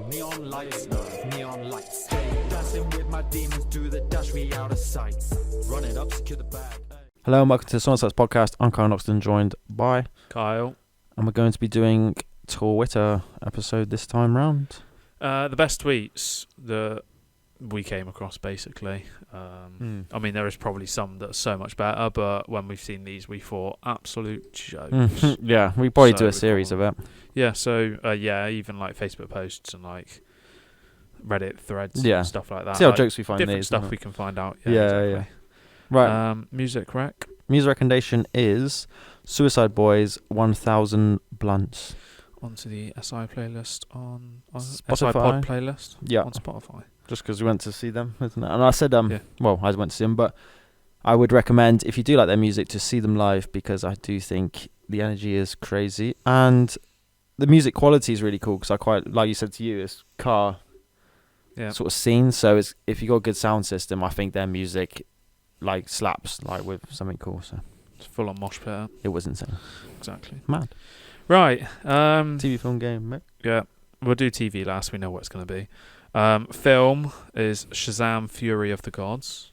Neon lights, neon lights. Hey, dancing with my demons, do the dash, we out of sight. Run it up, secure the bag. Hello and welcome to the SoulInsights podcast. I'm Kyle and Loxton, joined by Kyle. And we're going to be doing Twitter episode this time round. The best tweets that we came across, basically. I mean, there is probably some that are so much better, but when we've seen these, we thought absolute jokes. Yeah, we probably So do a we series call of it. Yeah, so even like Facebook posts and like Reddit threads Yeah. and stuff like that. See how like jokes we find different these. stuff isn't we it? can find out. Yeah, exactly. Right. Music rec. Music recommendation is Suicide Boys 1000 Blunts. Onto the SI playlist on SI Spotify. pod playlist Yeah. on Spotify. Just because we went to see them, isn't it? And I said, Yeah. well, I went to see them, but I would recommend, if you do like their music, to see them live, because I do think the energy is crazy. And the music quality is really cool, because I quite, like you said to you, it's car sort of scene. So it's, if you got a good sound system, I think their music like slaps like with something cool. So It's full on mosh pit. it was insane. Exactly. Mad. Right. TV, film, game, mate. Yeah, we'll do TV last. We know what it's going to be. Film is Shazam: Fury of the Gods.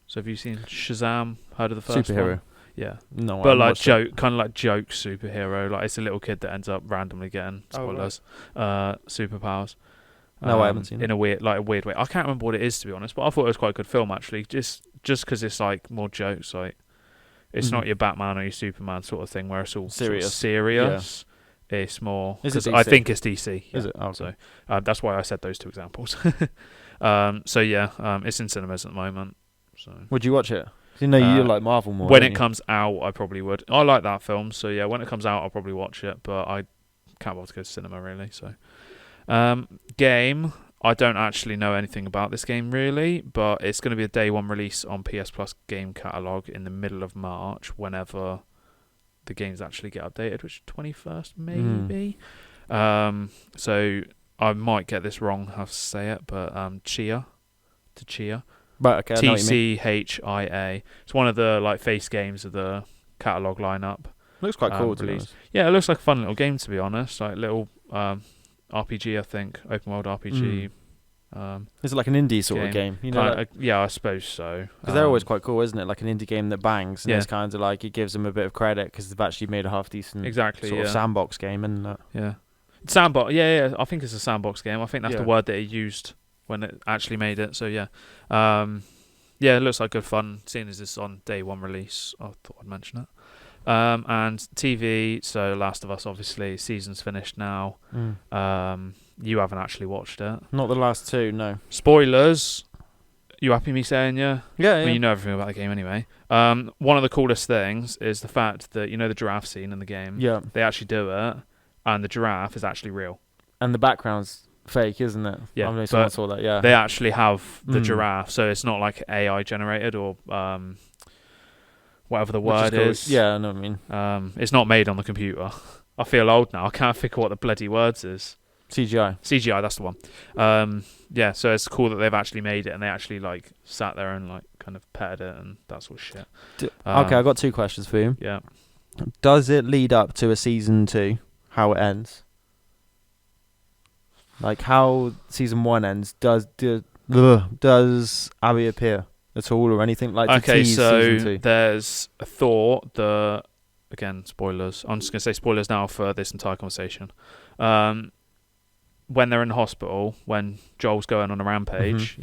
So have you seen Shazam? Heard of the first Superhero. one? Yeah, No, but I like watched it. kind of like joke superhero. Like it's a little kid that ends up randomly getting spoilers, superpowers. No, I haven't seen it. In a weird way. I can't remember what it is, to be honest, but I thought it was quite a good film actually. Just because it's like more jokes, like it's not your Batman or your Superman sort of thing where it's all sort of Serious. serious. It's more Is it because I DC? think it's DC. Yeah. Is it? Oh, So that's why I said those two examples. It's in cinemas at the moment. So Would you watch it? You know, you like Marvel more. when don't it you? comes out, I probably would. I like that film, so yeah, when it comes out, I'll probably watch it. But I can't bother to go to cinema really. So, game. I don't actually know anything about this game really, but it's going to be a day one release on PS Plus game catalog in the middle of March, whenever the games actually get updated, which is 21st maybe. So I might get this wrong how to say it, but Chia. Right, okay, I know what you mean. TCHIA. It's one of the like face games of the catalog lineup. Looks quite cool to be released. honest. Yeah, it looks like a fun little game to be honest. Like little RPG, I think, open world RPG. Is it like an indie sort of game? You know, Yeah, I suppose so. because they're always quite cool, isn't it? Like an indie game that bangs, and Yeah. it's kind of like it gives them a bit of credit because they've actually made a half decent exactly sort of sandbox game, and Yeah, sandbox. Yeah. I think it's a sandbox game. I think that's Yeah. the word that it used when it actually made it. So yeah, it looks like good fun. Seeing as it's on day one release, I thought I'd mention it. And TV. So Last of Us, obviously, season's finished now. You haven't actually watched it. not the last two, no. Spoilers. You happy me saying yeah? Yeah, I mean, you know everything about the game anyway. One of the coolest things is the fact that the giraffe scene in the game. yeah. They actually do it, and the giraffe is actually real. And the background's fake, isn't it? Yeah, I mean, someone but saw that. Yeah, They actually have the Mm. giraffe, so it's not like AI generated or whatever the Which word cool. is. Yeah, I know what I mean. It's not made on the computer. I feel old now. I can't think of what the bloody words is. CGI. That's the one. So it's cool that they've actually made it, and they actually like sat there and like kind of petted it and that sort of shit. Okay, I got two questions for you. Yeah. Does it lead up to a season 2? How it ends? Like how season 1 ends? Does Abby appear at all or anything like? To Okay, tease so season 2? there's a thought that, again, spoilers. I'm just going to say spoilers now for this entire conversation. When they're in the hospital, when Joel's going on a rampage,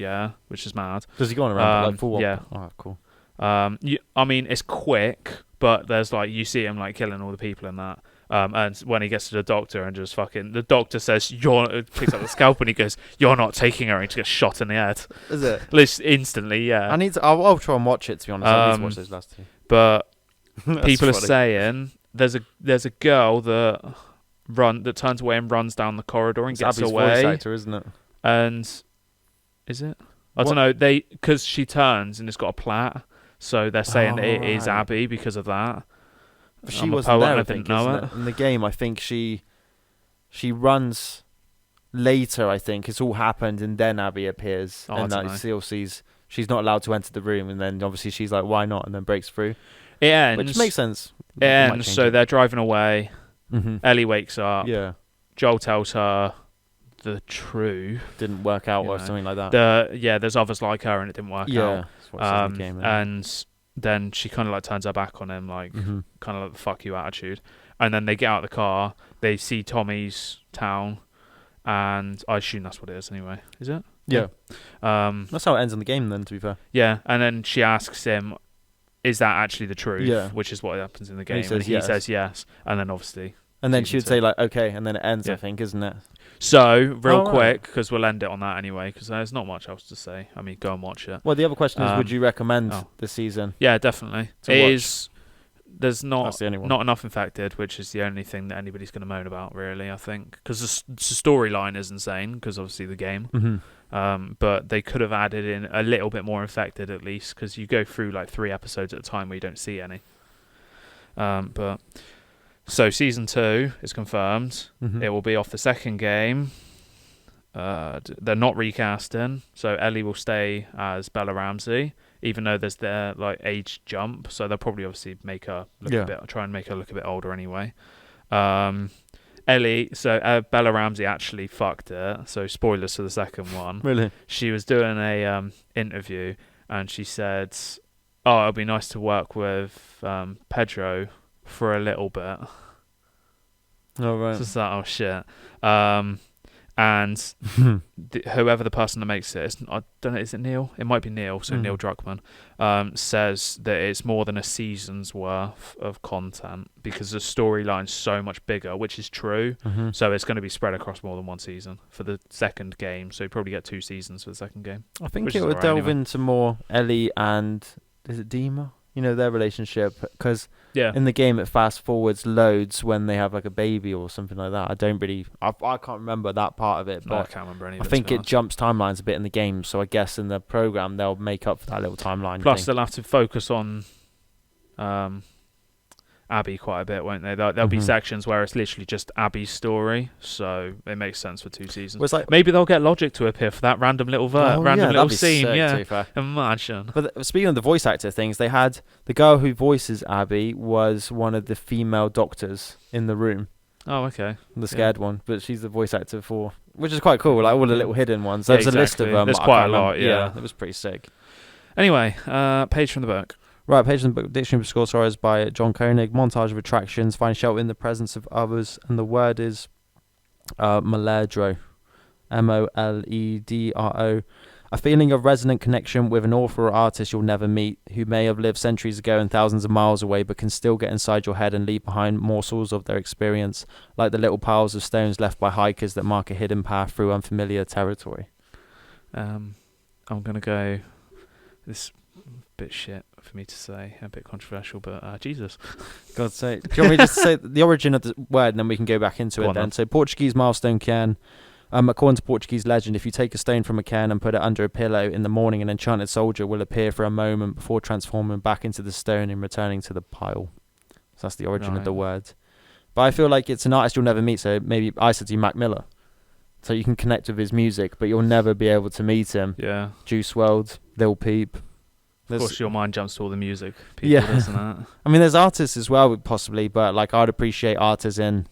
which is mad. Does he go on around like full? yeah. Oh, cool. I mean, it's quick, but there's like you see him like killing all the people in that. And when he gets to the doctor and just the doctor says, picks up the scalpel and he goes, "You're not taking her," and he gets shot in the head. Is it? Instantly, yeah. I'll try and watch it, to be honest. I need to watch those last two. But That's people are funny. saying there's a girl that turns away and runs down the corridor and It's gets Abby's away. voice actor, isn't it? And is it? I don't know. Because she turns and it's got a plait, so they're saying that it is right. Abby because of that. She I'm a wasn't poet there, and I I think, didn't know isn't it? In the game, I think she runs later, I think. It's all happened, and then Abby appears, Oh, and I don't know. still sees she's not allowed to enter the room, and then obviously she's like, why not? And then breaks through. It ends. Which makes sense. It ends, so they're driving away. Mm-hmm. Ellie wakes up. Yeah. Joel tells her the true. Didn't work out You or know, something like that. There's others like her and it didn't work Yeah, out. that's what it says in the game, isn't it? And then she kind of like turns her back on him, like Mhm. kind of like the fuck you attitude. And then they get out of the car, they see Tommy's town, and I assume that's what it is anyway. Is it? Yeah. Um, That's how it ends in the game then, to be fair. yeah, and then she asks him, is that actually the truth? Yeah. Which is what happens in the game. And he says he yes. says yes. And then obviously... And then Season she would two. say like, okay, and then it ends, Yeah. I think, isn't it? So, real Oh, right. quick, because we'll end it on that anyway, because there's not much else to say. I mean, go and watch it. Well, the other question is, would you recommend oh. the season? Yeah, definitely. To It watch. is... There's That's the only one. not enough infected, which is the only thing that anybody's going to moan about, really, I think. Because the storyline is insane, because obviously the game. Mm-hmm. But they could have added in a little bit more infected, at least, because you go through like 3 episodes at a time where you don't see any. But so season 2 is confirmed. Mm-hmm. It will be off the second game. They're not recasting, so Ellie will stay as Bella Ramsey, even though there's their like age jump. So they'll probably obviously make her look try and make her look a bit older anyway. Ellie, so Bella Ramsey actually fucked it. So spoilers for the second one. Really? She was doing a interview and she said, "Oh, it'll be nice to work with Pedro for a little bit." Oh, right. Just that, oh shit. And whoever the person that makes it, I don't know, is it Neil? It might be Neil, so Neil Druckmann, says that it's more than a season's worth of content because the storyline's so much bigger, which is true. Mm-hmm. So it's going to be spread across more than one season for the second game. So you probably get 2 seasons for the second game. I think Which it is would alright delve anyway. into more Ellie and, is it Dima? You know, their relationship. Because Yeah. in the game it fast forwards loads when they have like a baby or something like that. I can't remember that part of it, No, I but can't remember any I of it. think to be it honest. jumps timelines a bit in the game, so I guess in the program they'll make up for that little timeline Plus, thing. they'll have to focus on Abby quite a bit, won't they? There'll be Mhm. sections where it's literally just Abby's story, so it makes sense for 2 seasons. Well, it's like, Maybe they'll get Logic to appear for that random little random that'd little be scene. sick, to Yeah, be fair. imagine. But speaking of the voice actor things, they had the girl who voices Abby was one of the female doctors in the room, Oh, okay. the scared one, but she's the voice actor for, which is quite cool. Like all the little hidden ones. Yeah, There's a list of exactly. them. There's I quite can't a lot, remember. yeah. It was pretty sick. Anyway, page from the book. Right, page in the book, Dictionary of Score by John Koenig. Montage of attractions, find shelter in the presence of others, and the word is moledro, moledro. A feeling of resonant connection with an author or artist you'll never meet, who may have lived centuries ago and thousands of miles away, but can still get inside your head and leave behind morsels of their experience, like the little piles of stones left by hikers that mark a hidden path through unfamiliar territory. I'm gonna go. This bit shit for me to say, a bit controversial, but Jesus. God's sake. Do you want me just to say the origin of the word and then we can go back into Go it on then? then. So Portuguese milestone cairn. According to Portuguese legend, if you take a stone from a cairn and put it under a pillow in the morning, an enchanted soldier will appear for a moment before transforming back into the stone and returning to the pile. So that's the origin of the Right. word. But I feel like it's an artist you'll never meet, so maybe I said to you Mac Miller. So you can connect with his music, but you'll never be able to meet him. Yeah. Juice WRLD, Lil Peep. Of There's- course, your mind jumps to all the music people, Yeah. doesn't it? I mean, there's artists as well, possibly, but like I'd appreciate artists in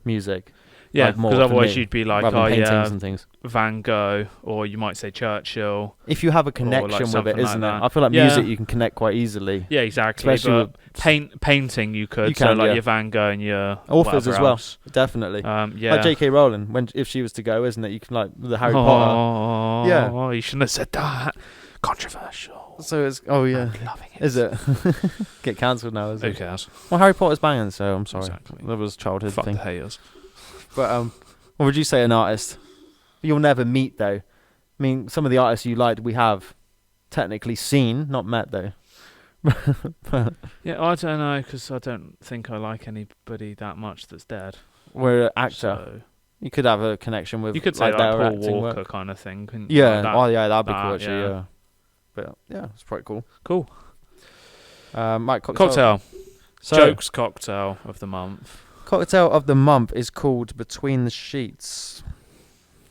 music. Yeah, Like, more because for otherwise me, you'd be like, rather oh than paintings yeah, and things. Van Gogh, or you might say Churchill. If you have a like connection with something it, like isn't it? that. I feel like Yeah. music you can connect quite easily. Yeah, exactly. Especially but painting you could. You So can, like yeah. your Van Gogh and your Authors whatever as well. else. Definitely. Yeah. Like J.K. Rowling, if she was to go, isn't it? You can like the Harry oh, Potter. Yeah. you shouldn't have said that. Controversial. So it's I'm loving it. Is it? Get cancelled now, is Who it? cares? Well, Harry Potter's banging, so I'm sorry. Exactly. That was a childhood Fuck thing. the haters. But what would you say an artist you'll never meet though? I mean, some of the artists you like we have technically seen, not met though. But Yeah, I don't know, because I don't think I like anybody that much that's dead. we're an actor. So You could have a connection with you could say like their Paul acting Walker work. kind of thing. couldn't- Yeah, like that. oh yeah, that'd be that, cool actually. yeah. Yeah, but yeah, it's pretty cool. Cool. Mike, cocktail. Cocktail. So, Jokes cocktail of the month. cocktail of the month is called Between the Sheets.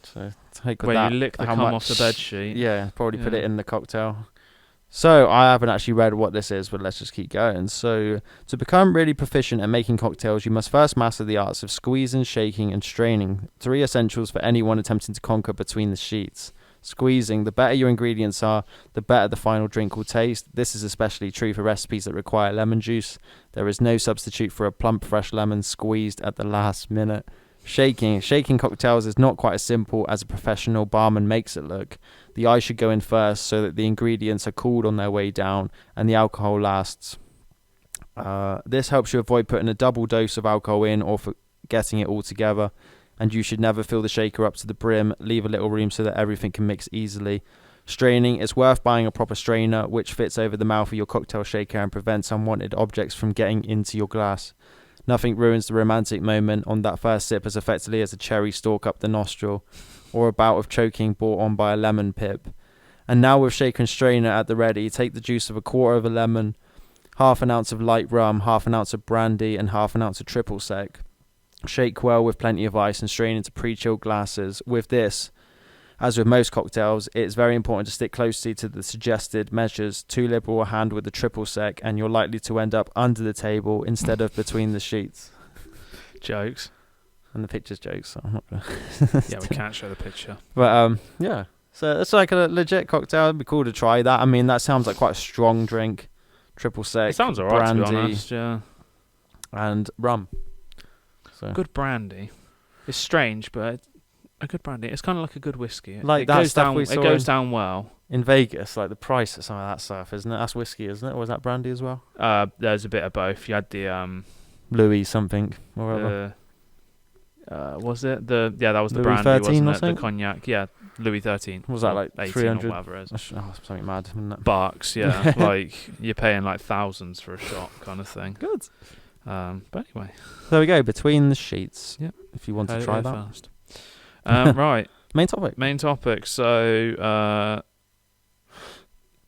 So take with Where that. you lick the how cum off the much- bed sheet. Yeah, probably put Yeah. it in the cocktail. So I haven't actually read what this is, but let's just keep going. So to become really proficient at making cocktails, you must first master the arts of squeezing, shaking, and straining. 3 essentials for anyone attempting to conquer between the sheets. Squeezing. The better your ingredients are, the better the final drink will taste. This is especially true for recipes that require lemon juice. There is no substitute for a plump, fresh lemon squeezed at the last minute. Shaking. Shaking cocktails is not quite as simple as a professional barman makes it look. The ice should go in first so that the ingredients are cooled on their way down and the alcohol lasts. This helps you avoid putting a double dose of alcohol in or forgetting it all together. And you should never fill the shaker up to the brim. Leave a little room so that everything can mix easily. Straining. It's worth buying a proper strainer which fits over the mouth of your cocktail shaker and prevents unwanted objects from getting into your glass. Nothing ruins the romantic moment on that first sip as effectively as a cherry stalk up the nostril, or a bout of choking brought on by a lemon pip. And now with shaker and strainer at the ready, take the juice of a quarter of a lemon, half an ounce of light rum, half an ounce of brandy, and half an ounce of triple sec. Shake well with plenty of ice and strain into pre-chilled glasses. With this, as with most cocktails, it's very important to stick closely to the suggested measures. Too liberal a hand with the triple sec and you're likely to end up under the table instead of between the sheets. Jokes. And the picture's jokes, so I'm not gonna Yeah, we can't show the picture. But yeah. So it's like a legit cocktail. It'd be cool to try that. I mean, that sounds like quite a strong drink. Triple sec, It sounds alright, to brandy, be honest, yeah. and rum. So Good brandy. It's strange, but a good brandy. It's kind of like a good whiskey. Like it that goes stuff down. we It saw goes down well. in Vegas, like the price of some of that stuff, isn't it? That's whiskey, isn't it? Or is that brandy as well? There's a bit of both. You had the Louis something or whatever. was it the that was the Louis brandy, 13 wasn't or it? The something? Cognac, yeah, Louis 13. Was that like 18 300 or whatever it is? Oh, something mad, isn't it? Bucks, yeah. Like you're paying like thousands for a shot, kind of thing. Good. But anyway, There we go. Between the sheets. Yep. If you want to try that. Fast. Right. Main topic. Main topic. So,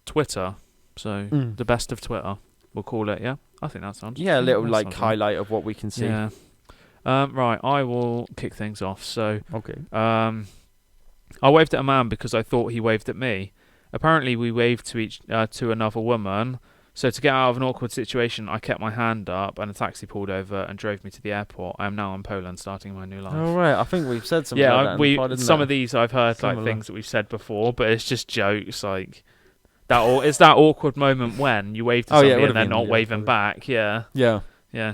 Twitter. So the best of Twitter, we'll call it. Yeah, I think that sounds. Yeah, a little that like sounds highlight of what we can see. Yeah. Right. I will kick things off. So, Okay. I waved at a man because I thought he waved at me. Apparently, we waved to another woman. So to get out of an awkward situation, I kept my hand up and a taxi pulled over and drove me to the airport. I am now in Poland starting my new life. Oh, right. I think we've said something Yeah, like that in the pod, isn't some it? of these I've heard Similar. like things that we've said before, but it's just jokes like that. It's that awkward moment when you wave to Oh, yeah, it somebody would've and they're been, not yeah, waving back. Yeah, Yeah.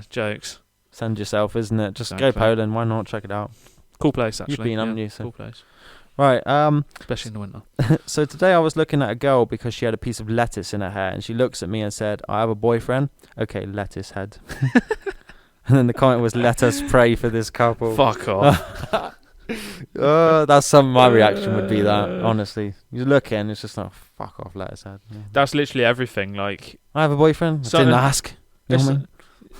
jokes. Send yourself, isn't it? Just Exactly. go Poland. Why not? Check it out. Cool place actually. You've been, haven't yeah, you? So. Cool place, Right. especially in the winter. So today I was looking at a girl because she had a piece of lettuce in her hair, and she looks at me and said, "I have a boyfriend." Okay, lettuce head. And then the comment was, "Let us pray for this couple." Fuck off. That's my reaction would be that. Honestly, you look in, it's just like, fuck off, lettuce head. Yeah. That's literally everything. Like I have a boyfriend. I So didn't then- ask. You know what I mean?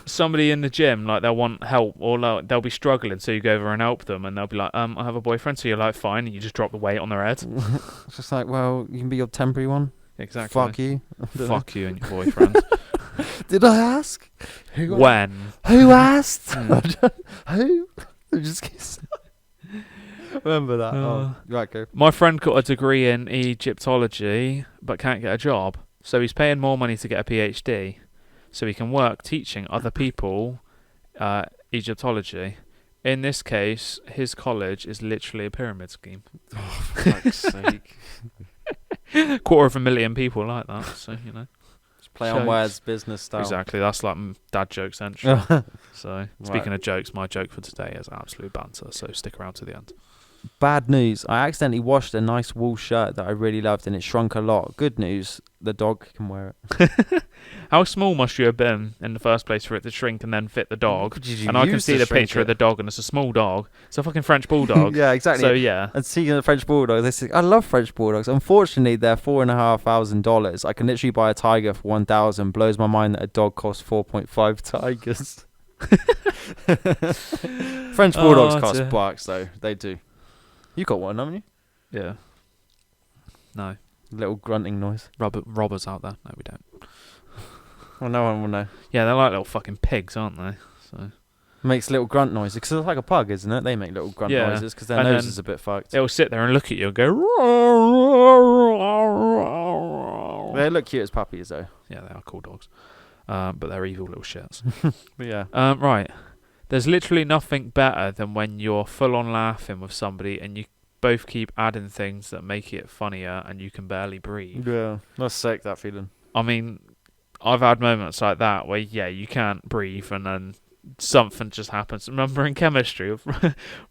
somebody in the gym, like they'll want help or like, they'll be struggling, so you go over and help them, and they'll be like, I have a boyfriend. So you're like, fine, and you just drop the weight on their head. It's just like, well, you can be your temporary one. Exactly. Fuck you. Fuck you and your boyfriend. Did I ask? When? Who asked? Mm. Who? Just remember that. Right, go. My friend got a degree in Egyptology but can't get a job, so he's paying more money to get a PhD so he can work teaching other people Egyptology. In this case, his college is literally a pyramid scheme. For fuck's sake. 250,000 people like that, so you know. Just play on Jokes. words, business style. Exactly, that's like dad joke central. Right. So, speaking of jokes, my joke for today is absolute banter, so stick around to the end. Bad news. I accidentally washed a nice wool shirt that I really loved and it shrunk a lot. Good news. The dog can wear it. How small must you have been in the first place for it to shrink and then fit the dog? Did you And I can use see to the shrink picture of it? the dog, and it's a small dog. It's a fucking French bulldog. Yeah, exactly. So yeah, And speaking of French bulldogs, I love French bulldogs. Unfortunately, they're $4,500. I can literally buy a tiger for $1,000. Blows my mind that a dog costs 4.5 tigers. French bulldogs Oh, cost dear. bucks though. They do. You got one, haven't you? yeah. No, Little grunting noise. robbers out there. No, we don't. Well, no one will know. Yeah, they're like little fucking pigs, aren't they? So Makes little grunt noises because it's like a pug, isn't it? They make little grunt Yeah. noises because their And nose then is a bit fucked. they'll sit there and look at you and go. They look cute as puppies, though. Yeah, they are cool dogs. But they're evil little shits. But yeah. Right. There's literally nothing better than when you're full on laughing with somebody and you both keep adding things that make it funnier and you can barely breathe. Yeah. That's sick, that feeling. I mean, I've had moments like that where, yeah, you can't breathe and then something just happens. Remember in chemistry of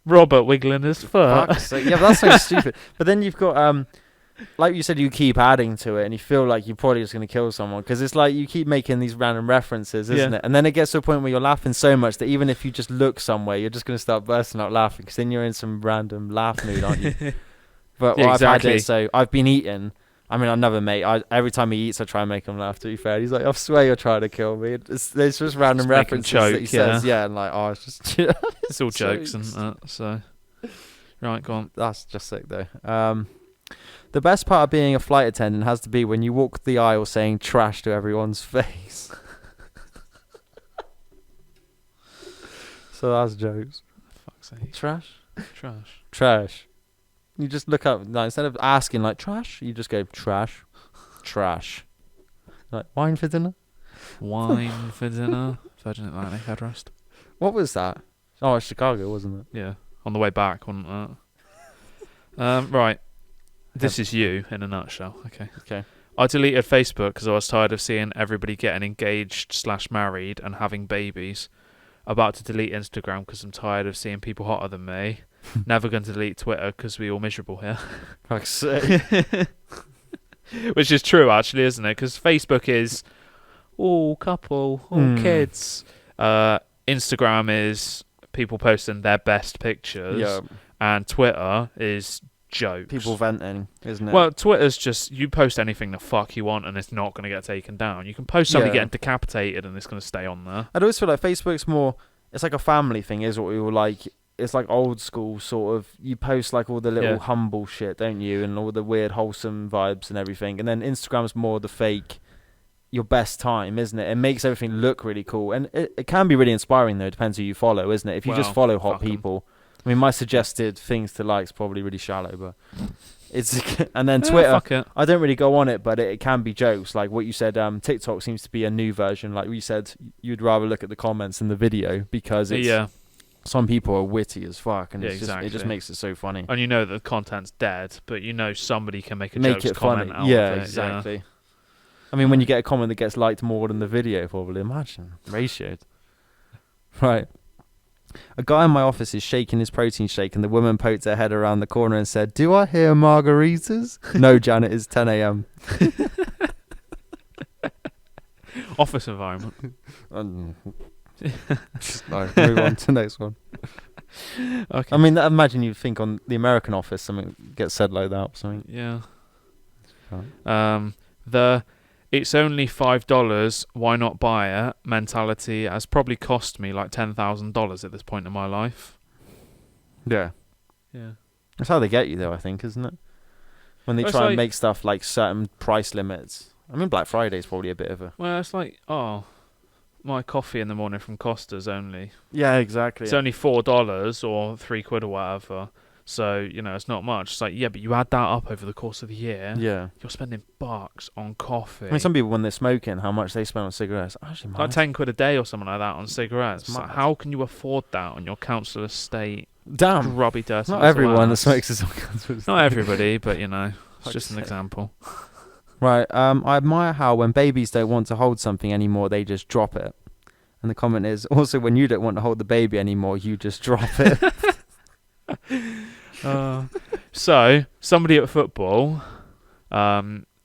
Robert wiggling his foot? Fuck's sake. Yeah, but that's so stupid. But then you've got, like you said, you keep adding to it and you feel like you're probably just going to kill someone because it's like you keep making these random references, isn't it? And then it gets to a point where you're laughing so much that even if you just look somewhere, you're just going to start bursting out laughing because then you're in some random laugh mood, aren't you? But Yeah, I've had exactly. it, so I've been eating. I mean, another mate, every time he eats, I try and make him laugh, to be fair. He's like, I swear you're trying to kill me. There's just random Just make him references choke, that he says. Yeah, and like, oh, it's just... It's all jokes, Jokes. and so... Right, go on. That's just sick, though. The best part of being a flight attendant has to be when you walk the aisle saying trash to everyone's face. So that's jokes. Fuck's sake. Trash? Trash. Trash. You just look up, like, instead of asking, like, trash, you just go, trash. Trash. Like, wine for dinner? Wine for dinner. Virgin Atlantic headrest. What was that? Oh, it's Chicago, wasn't it? Yeah. On the way back, wasn't that? Right. This is you in a nutshell. Okay. I deleted Facebook because I was tired of seeing everybody getting engaged/married and having babies. About to delete Instagram because I'm tired of seeing people hotter than me. Never going to delete Twitter because we're all miserable here. Fuck's sake. Which is true, actually, isn't it? Because Facebook is all couple, all kids. Instagram is people posting their best pictures. Yeah. And Twitter is jokes. People venting, isn't it? Well, Twitter's just, you post anything the fuck you want and it's not going to get taken down. You can post somebody getting decapitated and it's going to stay on there. I'd always feel like Facebook's more, it's like a family thing, is what we all like. It's like old school sort of, you post like all the little humble shit, don't you? And all the weird wholesome vibes and everything. And then Instagram's more the fake, your best time, isn't it? It makes everything look really cool. And it can be really inspiring though, it depends who you follow, isn't it? If you just follow hot people. I mean, my suggested things to like is probably really shallow, but it's... And then Twitter, fuck it. I don't really go on it, but it can be jokes. Like what you said, TikTok seems to be a new version. Like you said, you'd rather look at the comments in the video because it's... Some people are witty as fuck, and it just makes it so funny. And you know that the content's dead, but you know somebody can make a Make it comment funny. out Yeah, of it. exactly. Yeah. I mean, when you get a comment that gets liked more than the video, probably, imagine. Ratioed. Right. A guy in my office is shaking his protein shake and the woman poked her head around the corner and said, "Do I hear margaritas?" "No, Janet, it's 10 a.m. Office environment. No, move on to the next one. Okay. I mean, imagine you think on the American office something gets said like that or something. Yeah. Right. It's only $5, why not buy it mentality has probably cost me like $10,000 at this point in my life. Yeah. Yeah. That's how they get you, though, I think, isn't it? When they Well, try and make stuff like certain price limits. I mean, Black Friday's probably a bit of a... Well, it's like, my coffee in the morning from Costa's only... Yeah, exactly. It's only $4 or £3 or whatever. So, you know, it's not much. It's like, yeah, but you add that up over the course of the year. Yeah. You're spending bucks on coffee. I mean, some people, when they're smoking, how much they spend on cigarettes. Actually, like £10 a day or something like that on cigarettes. It's Like, mad. how can you afford that on your council estate? Damn. Grubby, dirty. Not little everyone that ass? smokes is on council estate. Not everybody, but, you know, it's Fuck's just an sake. example. Right. I admire how when babies don't want to hold something anymore, they just drop it. And the comment is, also when you don't want to hold the baby anymore, you just drop it. So, somebody at football,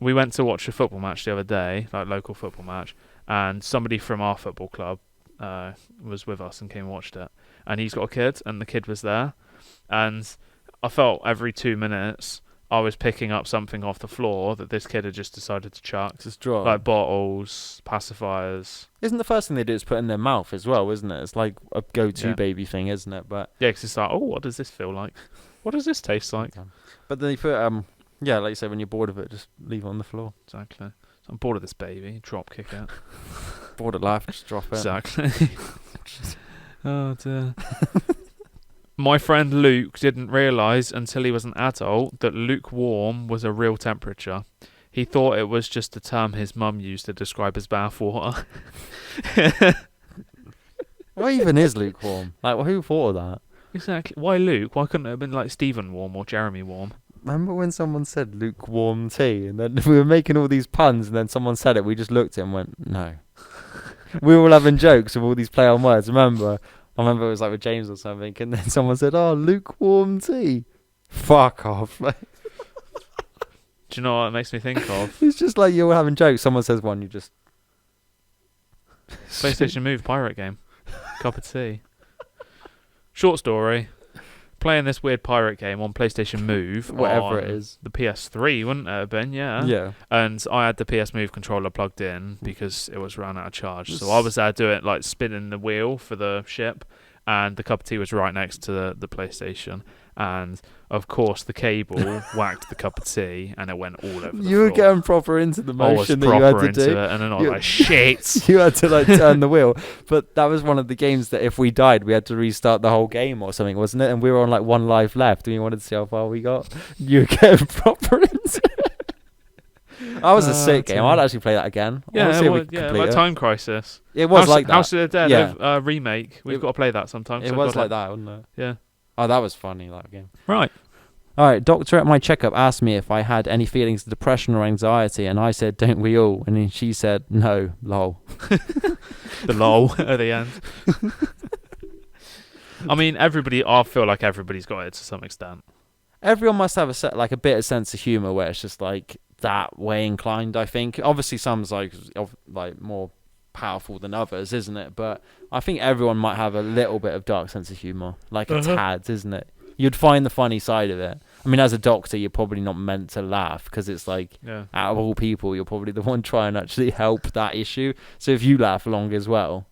we went to watch a football match the other day, like local football match, and somebody from our football club was with us and came and watched it. And he's got a kid, and the kid was there. And I felt every 2 minutes I was picking up something off the floor that this kid had just decided to chuck. Just drop. Like bottles, pacifiers. Isn't the first thing they do is put in their mouth as well, isn't it? It's like a go-to baby thing, isn't it? But Yeah, 'cause it's like, oh, what does this feel like? What does this taste like? But then you put yeah, like you say, when you're bored of it, just leave it on the floor. Exactly. So I'm bored of this baby. Drop kick it. Bored of life, just drop it. Exactly. Oh dear. My friend Luke didn't realise until he was an adult that lukewarm was a real temperature. he thought it was just a term his mum used to describe his bathwater. What even is lukewarm? Like, who thought of that? Exactly. Why Luke? Why couldn't it have been like Stephen Warm or Jeremy Warm? Remember when someone said lukewarm tea, and then we were making all these puns, and then someone said it, we just looked at it and went, no. We were all having jokes with all these play on words, remember? I remember it was like with James or something, and then someone said, oh, lukewarm tea. Fuck off. Do you know what it makes me think of? It's just like you're having jokes, someone says one, you just... PlayStation Move pirate game. Cup of tea. Short story. Playing this weird pirate game on PlayStation Move. Whatever it is. The PS3, wouldn't it have been? Yeah. Yeah. And I had the PS Move controller plugged in because it was run out of charge. So I was there doing like spinning the wheel for the ship, and the cup of tea was right next to the PlayStation. And of course, the cable whacked the cup of tea, and it went all over the You were floor. getting proper into the motion that you had to into do. it, and then I was like, shit. You had to like turn the wheel. But that was one of the games that if we died, we had to restart the whole game or something, wasn't it? And we were on like 1 life left, and we wanted to see how far we got. You were getting proper into it. That was a sick game. I'd actually play that again. Yeah, like Time Crisis. It was like that. House of the Dead Yeah. remake. We've got to play that sometime. It was like that, wasn't it? Yeah. Oh, that was funny, that game. Right. All right, doctor at my checkup asked me if I had any feelings of depression or anxiety, and I said, don't we all? And then she said, no, lol. The lol at the end. I mean, I feel like everybody's got it to some extent. Everyone must have a bit of sense of humour where it's just like that way inclined, I think. Obviously, some's like more powerful than others, isn't it? But I think everyone might have a little bit of dark sense of humour, like a tad, isn't it? You'd find the funny side of it. I mean, as a doctor, you're probably not meant to laugh because it's like, out of all people, you're probably the one trying to actually help that issue. So if you laugh along as well.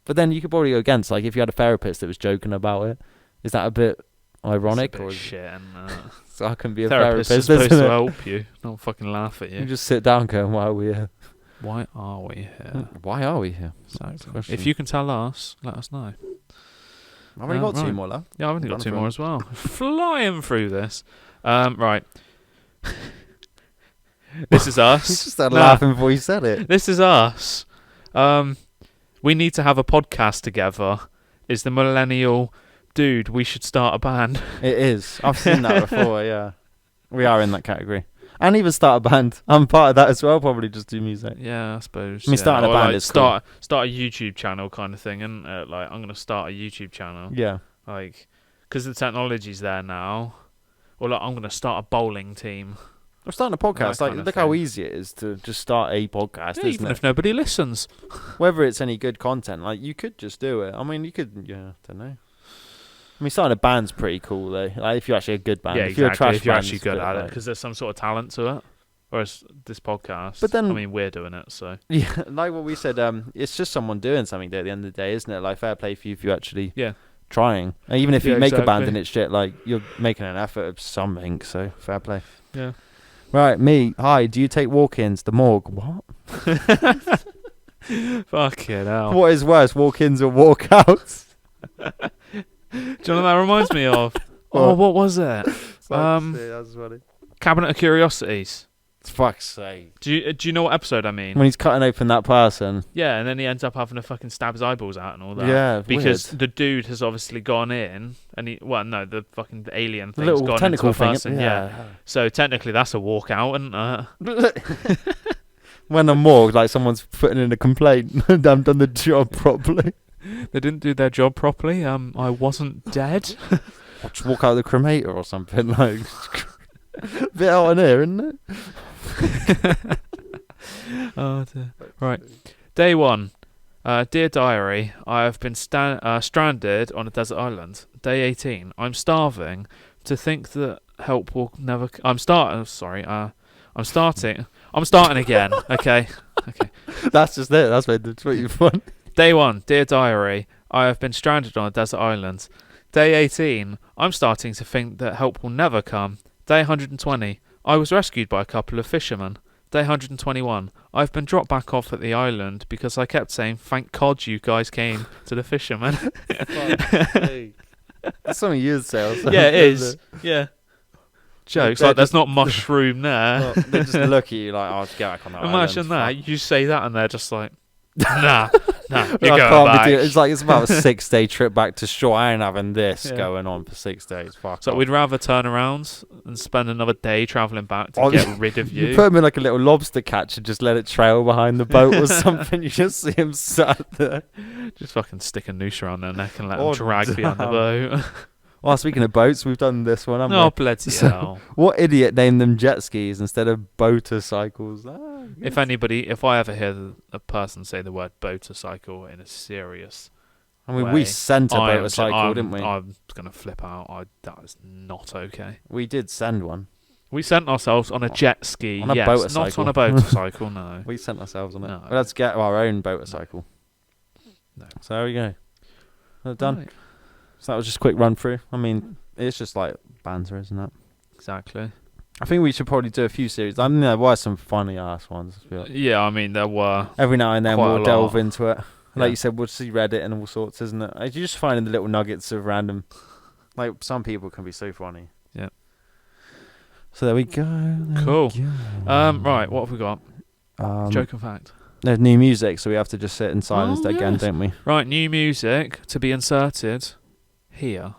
But then you could probably go against, like, if you had a therapist that was joking about it, is that a bit ironic? It's a bit or shit. And, so I can be a therapist is therapist, supposed to help you, not fucking laugh at you. You just sit down going, why are we here? Why are we here? Why are we here? Exactly. If you can tell us, let us know. I've only got 2 more left. Yeah, I've only got 2 more as well. Flying through this. Right. This is us. You just started laughing before you said it. This is us. We need to have a podcast together. Is the millennial dude? We should start a band. It is. I've seen that before. Yeah, we are in that category. And even start a band. I'm part of that as well. Probably just do music. Yeah, I suppose. I mean, starting a band is start a YouTube channel kind of thing, and like I'm gonna start a YouTube channel. Yeah. Like, because the technology's there now. Or like I'm gonna start a bowling team. I'm starting a podcast. Like, look how easy it is to just start a podcast, isn't even it? if nobody listens. Whether it's any good content, like you could just do it. I mean, you could. Yeah, don't know. I mean, starting a band's pretty cool though. Like, if you're actually a good band, yeah, if you're a trash if you're band, actually good at it, because there's some sort of talent to it. Whereas this podcast, but then, I mean, we're doing it, so yeah, like what we said, it's just someone doing something at the end of the day, isn't it? Like, fair play for you if you actually trying, and even if you make a band and it's shit, like you're making an effort of something, so fair play. Yeah. Right, me. Hi. Do you take walk-ins? The morgue. What? Fucking hell. What is worse, walk-ins or walk-outs? Do you know what that reminds me of? What was it? That's funny. Cabinet of Curiosities. Fuck's sake. Do you know what episode I mean? When he's cutting open that person. Yeah, and then he ends up having to fucking stab his eyeballs out and all that. Yeah, because weird. The dude has obviously gone in, and the fucking alien thing's little gone tentacle into a thing. person. Yeah. So technically, that's a walkout, isn't it? When a morgue, like someone's putting in a complaint, I haven't done the job properly. They didn't do their job properly. I wasn't dead. I'll just walk out of the cremator or something. Like, bit out in here, isn't it? Oh dear. Right. Day 1. Dear diary, I have been stranded on a desert island. Day 18. I'm starving. To think that help will never. I'm starting again. Okay. That's just it. That's made the tweet fun. Day 1. Dear diary, I have been stranded on a desert island. Day 18. I'm starting to think that help will never come. Day 120. I was rescued by a couple of fishermen. Day 121. I've been dropped back off at the island because I kept saying, thank God you guys came, to the fishermen. That's something you'd say. Yeah, it is. Yeah. Jokes They're like there's not mushroom there. Well, they just look at you like, "Oh, just get back on that Imagine island, that. You say that and they're just like, nah, you're I going can't back. be doing. It's like it's about a 6-day trip back to shore. I ain't having this Yeah. going on for 6 days. Fuck. So off. we'd rather turn around and spend another day travelling back to Oh, get rid of You you. put him in like a little lobster catch and just let it trail behind the boat or something. You just see him sat there. Just fucking stick a noose around their neck and let Oh, them drag behind the damn. boat. Well, speaking of boats, we've done this one, haven't Oh, we? bloody So- hell. What idiot named them jet skis instead of motorcycles? If I ever hear a person say the word motorcycle in a serious I mean, way, we sent a I am- motorcycle, I'm- didn't we? I'm going to flip out. That is not okay. We did send one. We sent ourselves on a jet ski, On a yes, motorcycle. not on a motorcycle, no. We sent ourselves on it. No. Well, let's get our own motorcycle. No. So there we go. We're done. Right. So that was just a quick run through. I mean, it's just like banter, isn't it? Exactly. I think we should probably do a few series. I mean, there were some funny ass ones. I feel. Yeah, I mean, there were. Every now and then Quite a we'll lot. delve into it. Like Yeah. you said, we'll see Reddit and all sorts, isn't it? You're just finding the little nuggets of random. Like some people can be so funny. Yeah. So there we go. Cool. Right, what have we got? Joke and fact. There's new music, so we have to just sit in silence Oh, again, yes. don't we? Right, new music to be inserted here.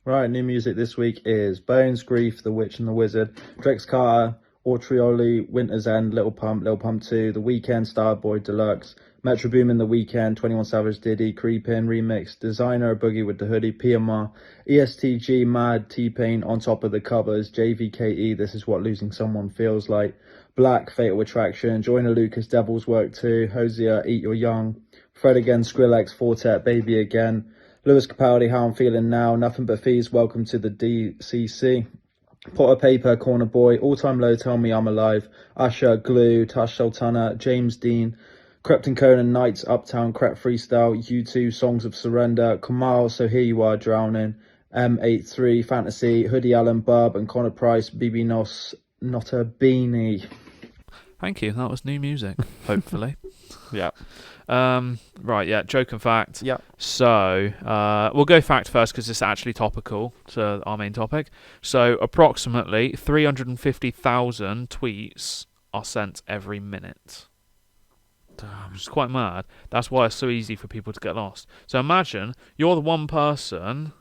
Right, new music this week is Bones, Grief, The Witch and the Wizard, Drex Carter, Autrioli, Winter's End, Little Pump 2, The Weeknd, Starboy Deluxe, Metro Boomin, The Weeknd, 21 Savage, Diddy, Creepin, Remix, Designer, Boogie with the Hoodie, PMR, ESTG, Mad, T-Pain, On Top of the Covers, JVKE, This Is What Losing Someone Feels Like, Black, Fatal Attraction, Joyner Lucas, Devil's Work 2, Hosier, Eat Your Young, Fred Again, Skrillex, Fortet, Baby Again, Lewis Capaldi, How I'm Feeling Now, Nothing But Fees, Welcome to the DCC, Potter Paper, Corner Boy, All Time Low, Tell Me I'm Alive, Usher, Glue, Tash Sultana, James Dean, Krypton Conan, Knights, Uptown, Crep Freestyle, U2, Songs of Surrender, Kamal, So Here You Are, Drowning, M83, Fantasy, Hoodie Allen, Barb and Connor Price, BB Nos, Not a Beanie. Thank you. That was new music, hopefully. Yeah. Right, yeah, joke and fact. Yeah. So, we'll go fact first because it's actually topical to our main topic. So, approximately 350,000 tweets are sent every minute. Damn. Which is quite mad. That's why it's so easy for people to get lost. So, imagine you're the one person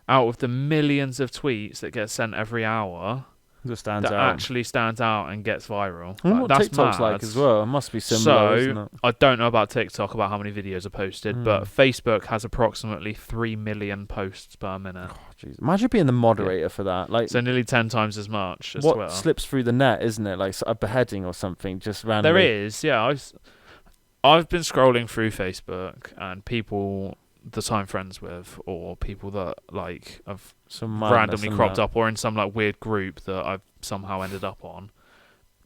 out of the millions of tweets that get sent every hour Just stands that out. actually stands out and gets viral. I wonder what That's TikTok's mad. like as well. It must be similar, isn't it? I don't know about TikTok about how many videos are posted, but Facebook has approximately 3 million posts per minute. Oh, jeez. Imagine being the moderator for that. Like, So nearly 10 times as much as what Twitter. slips through the net, isn't it? Like a beheading or something, just randomly. There is, yeah. I've been scrolling through Facebook and people that I'm friends with or people that like have Some madness, randomly isn't cropped there? up or in some like weird group that I've somehow ended up on.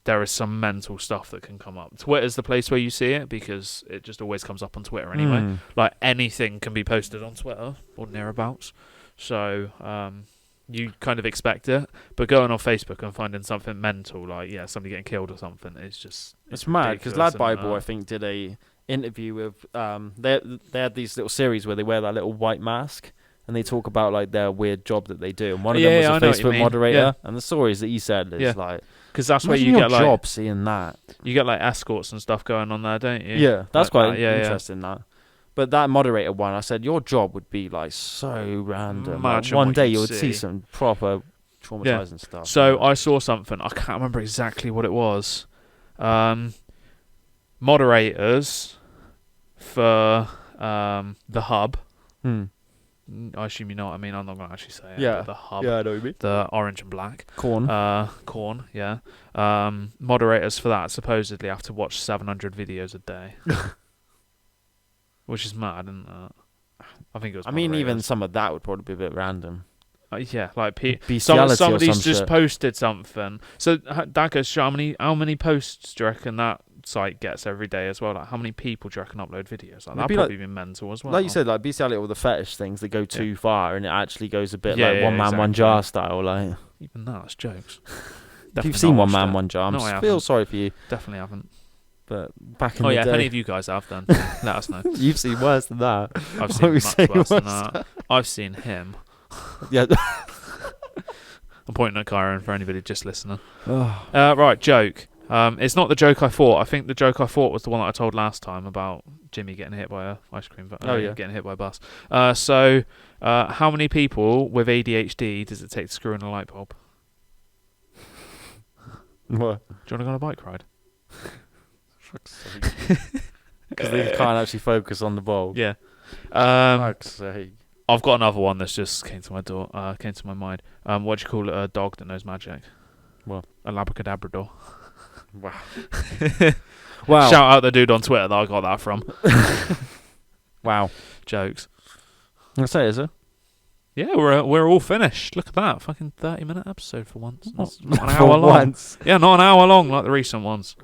There is some mental stuff that can come up. Twitter's the place where you see it because it just always comes up on Twitter anyway. Like anything can be posted on Twitter or nearabouts. So you kind of expect it. But going on Facebook and finding something mental, like somebody getting killed or something, is just It's mad because ridiculous, Lad Bible, I isn't it? think, did a interview with they had these little series where they wear that little white mask and they talk about like their weird job that they do. And one of them I was know a what you Facebook mean. moderator, Yeah. and the stories that he said is like, because that's where imagine you your get like job seeing that. you get like escorts and stuff going on there, don't you? Yeah, that's Like quite that, yeah. interesting. That, but that moderator one, I said your job would be like so random. Like, Imagine one what day you'd you would see see. some proper traumatizing stuff. So I saw something. I can't remember exactly what it was. Moderators for the hub. I assume you know what I mean. I'm not going to actually say it. Yeah. But the hub. Yeah, I know what you mean. The orange and black. Corn. Corn, yeah. Moderators for that supposedly have to watch 700 videos a day. Which is mad, isn't it? I think it was I mean, even moderators. some of that would probably be a bit random. Yeah, like Bestiality or somebody's some just shit. posted something. So that goes to show how many posts do you reckon that site gets every day as well? Like how many people do you reckon upload videos? Like, that'd be probably be mental as well. Like you said, like bestiality or the fetish things, they go too far, and it actually goes a bit like one man, one exactly. jar style. Like Even that's jokes. if Definitely you've seen not One Man, watched it. One Jar, No, I I haven't. feel sorry for you. Definitely haven't. But back in Oh the yeah, day, if any of you guys have, then let us know. you've seen worse than that. I've Why seen we much say worse than worse? that. I've seen him. Yeah. I'm pointing at Chiron for anybody just listening. Oh. Right, joke. It's not the joke I thought. I think the joke I thought was the one that I told last time about Jimmy getting hit by a ice cream. Getting hit by a bus. So, how many people with ADHD does it take to screw in a light bulb? What? Do you want to go on a bike ride? Because they can't actually focus on the bulb. Yeah. Fuck's sake. I've got another one that's just came to my mind. What do you call a dog that knows magic? What? A Labrador. Wow. Wow. Shout out the dude on Twitter that I got that from. Wow. Jokes. That's it, is it? Yeah, we're all finished. Look at that. Fucking 30-minute episode for once. That's not an For hour long. once. Yeah, not an hour long like the recent ones.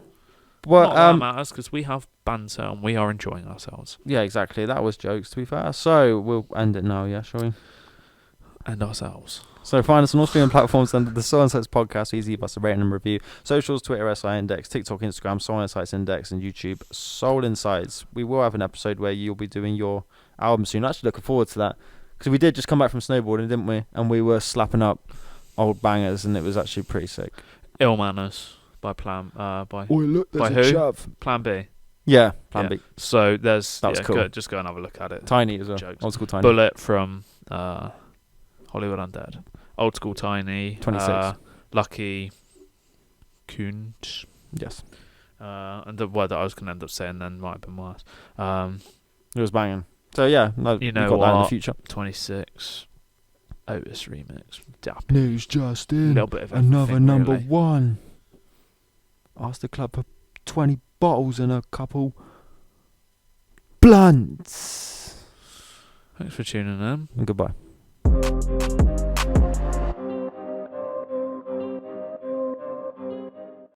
Well, not that matters because we have banter and we are enjoying ourselves. yeah, exactly. That was jokes, to be fair. So we'll end it now, yeah, shall we? And ourselves. So find us on all streaming platforms under the SoulInsights podcast. Easy, give us a rating and review. Socials, Twitter, SI Index, TikTok, Instagram, SoulInsights Index, and YouTube, Soul Insights. We will have an episode where you'll be doing your album soon. Actually, looking forward to that because we did just come back from snowboarding, didn't we? And we were slapping up old bangers, and it was actually pretty sick. Ill Manners by Plan. Oh, look, by who? Plan B. Yeah, Plan B. So there's that was cool. Just go and have a look at it. Tiny as well. Jokes. Old school Tiny. Bullet from Hollywood Undead. Old school Tiny. 26. Lucky Kuhn. Yes. And the word that I was going to end up saying then might have been worse. It was banging. So yeah, no, you know got what? that in the future. 26. Otis remix. Dap. News just in. Little bit of Another everything, number really. one. Asked the club for 20 bottles and a couple blunts. Thanks for tuning in. And goodbye.